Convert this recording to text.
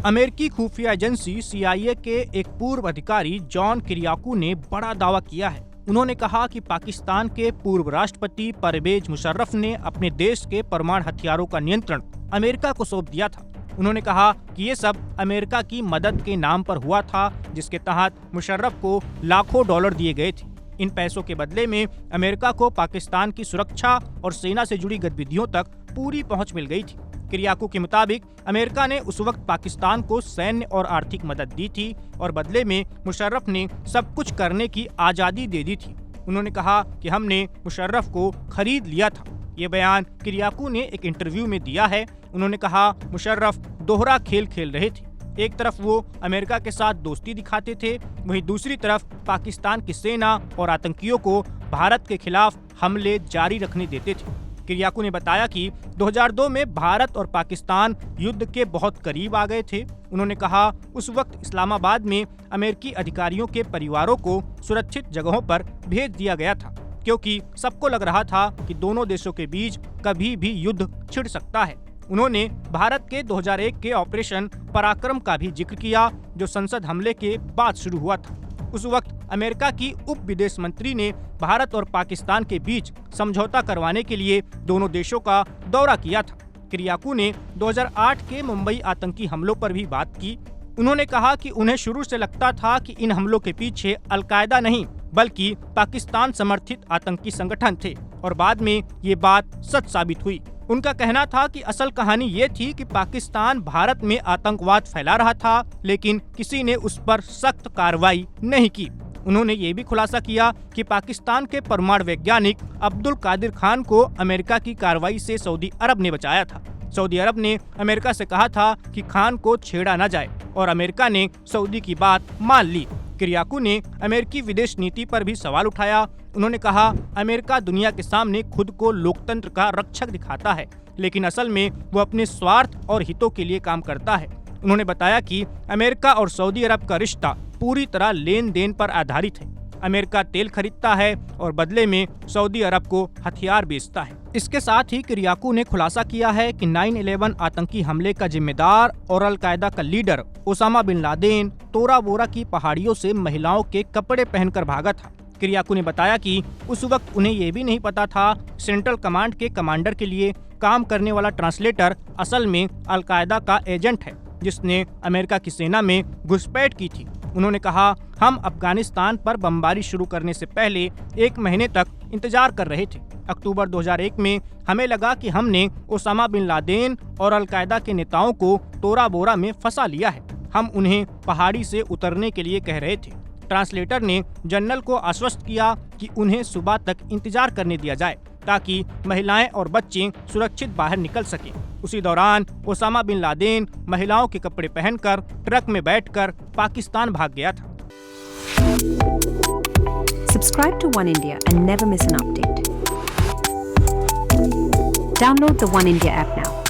अमेरिकी खुफिया agency CIA के एक पूर्व अधिकारी जॉन किरियाकू ने बड़ा दावा किया है। उन्होंने कहा कि पाकिस्तान के पूर्व राष्ट्रपति परवेज मुशर्रफ ने अपने देश के परमाणु हथियारों का नियंत्रण अमेरिका को सौंप दिया था। उन्होंने कहा कि ये सब अमेरिका की मदद के नाम पर हुआ था, जिसके तहत मुशर्रफ को लाखों डॉलर दिए गए थे। इन पैसों के बदले में अमेरिका को पाकिस्तान की सुरक्षा और सेना से जुड़ी गतिविधियों तक पूरी पहुंच मिल गई थी। किरियाकू के मुताबिक अमेरिका ने उस वक्त पाकिस्तान को सैन्य और आर्थिक मदद दी थी और बदले में मुशर्रफ ने सब कुछ करने की आज़ादी दे दी थी। उन्होंने कहा कि हमने मुशर्रफ को खरीद लिया था। ये बयान किरियाकू ने एक इंटरव्यू में दिया है। उन्होंने कहा मुशर्रफ दोहरा खेल खेल रहे थे। एक तरफ वो अमेरिका के साथ दोस्ती दिखाते थे, वहीं दूसरी तरफ पाकिस्तान की सेना और आतंकियों को भारत के खिलाफ हमले जारी रखने देते थे। किरियाकू ने बताया कि 2002 में भारत और पाकिस्तान युद्ध के बहुत करीब आ गए थे। उन्होंने कहा उस वक्त इस्लामाबाद में अमेरिकी अधिकारियों के परिवारों को सुरक्षित जगहों पर भेज दिया गया था, क्योंकि सबको लग रहा था कि दोनों देशों के बीच कभी भी युद्ध छिड़ सकता है। उन्होंने भारत के 2001 के ऑपरेशन पराक्रम का भी जिक्र किया, जो संसद हमले के बाद शुरू हुआ था। उस वक्त अमेरिका की उप विदेश मंत्री ने भारत और पाकिस्तान के बीच समझौता करवाने के लिए दोनों देशों का दौरा किया था। किरियाकू ने 2008 के मुंबई आतंकी हमलों पर भी बात की। उन्होंने कहा कि उन्हें शुरू से लगता था कि इन हमलों के पीछे अलकायदा नहीं बल्कि पाकिस्तान समर्थित आतंकी संगठन थे, और बाद में ये बात सच साबित हुई। उनका कहना था कि असल कहानी ये थी कि पाकिस्तान भारत में आतंकवाद फैला रहा था, लेकिन किसी ने उस पर सख्त कार्रवाई नहीं की। उन्होंने ये भी खुलासा किया कि पाकिस्तान के परमाणु वैज्ञानिक अब्दुल कादिर खान को अमेरिका की कार्रवाई से सऊदी अरब ने बचाया था। सऊदी अरब ने अमेरिका से कहा था कि खान को छेड़ा न जाए, और अमेरिका ने सऊदी की बात मान ली। किरियाकू ने अमेरिकी विदेश नीति पर भी सवाल उठाया। उन्होंने कहा अमेरिका दुनिया के सामने खुद को लोकतंत्र का रक्षक दिखाता है, लेकिन असल में वो अपने स्वार्थ और हितों के लिए काम करता है। उन्होंने बताया कि अमेरिका और सऊदी अरब का रिश्ता पूरी तरह लेन देन पर आधारित है। अमेरिका तेल खरीदता है और बदले में सऊदी अरब को हथियार बेचता है। इसके साथ ही किरियाकू ने खुलासा किया है कि 9/11 आतंकी हमले का जिम्मेदार और अलकायदा का लीडर ओसामा बिन लादेन तोरा बोरा की पहाड़ियों से महिलाओं के कपड़े पहनकर भागा था। किरियाकू ने बताया कि उस वक्त उन्हें ये भी नहीं पता था सेंट्रल कमांड के कमांडर के लिए काम करने वाला ट्रांसलेटर असल में अलकायदा का एजेंट है, जिसने अमेरिका की सेना में घुसपैठ की थी। उन्होंने कहा हम अफगानिस्तान पर बमबारी शुरू करने से पहले 1 महीने तक इंतजार कर रहे थे। अक्टूबर 2001 में हमें लगा कि हमने ओसामा बिन लादेन और अलकायदा के नेताओं को तोरा बोरा में फंसा लिया है। हम उन्हें पहाड़ी से उतरने के लिए कह रहे थे। ट्रांसलेटर ने जनरल को आश्वस्त किया कि उन्हें सुबह तक इंतजार करने दिया जाए, ताकि महिलाएं और बच्चे सुरक्षित बाहर निकल सकें। उसी दौरान ओसामा बिन लादेन महिलाओं के कपड़े पहनकर ट्रक में बैठकर पाकिस्तान भाग गया था। Subscribe to One India and never miss an update. Download the One India app now.